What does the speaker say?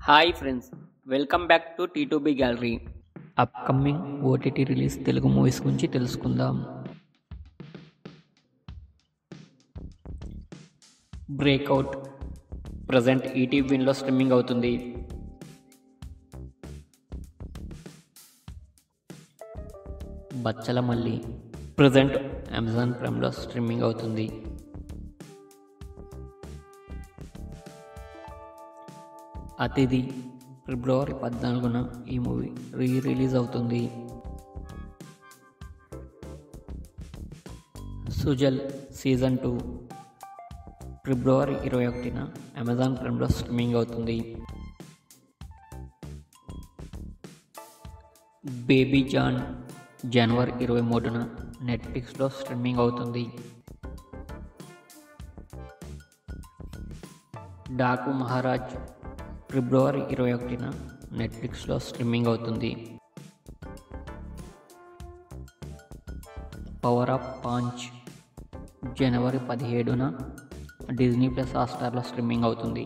Hi friends, welcome back to T2B gallery. Upcoming OTT release Telugu movies గురించి తెలుసుకుందాం. Breakout present ETV విన్లో streaming అవుతుంది. బచ్చల మల్లి present Amazon ప్రైమ్లో streaming అవుతుంది. అతిథి ఫిబ్రవరి 14న ఈ మూవీ రిలీజ్ అవుతుంది. సుజల్ సీజన్ 2 ఫిబ్రవరి 21న అమెజాన్ ప్రైమ్లో స్ట్రీమింగ్ అవుతుంది. బేబీ జాన్ జనవరి 23న నెట్ఫ్లిక్స్లో స్ట్రీమింగ్ అవుతుంది. డాకు మహారాజ్ ఫిబ్రవరి 21న నెట్ఫ్లిక్స్లో స్ట్రీమింగ్ అవుతుంది. పవర్ ఆఫ్ పాంచ్ జనవరి 17న డిజ్నీ ప్లస్ హాట్స్టార్లో స్ట్రీమింగ్ అవుతుంది.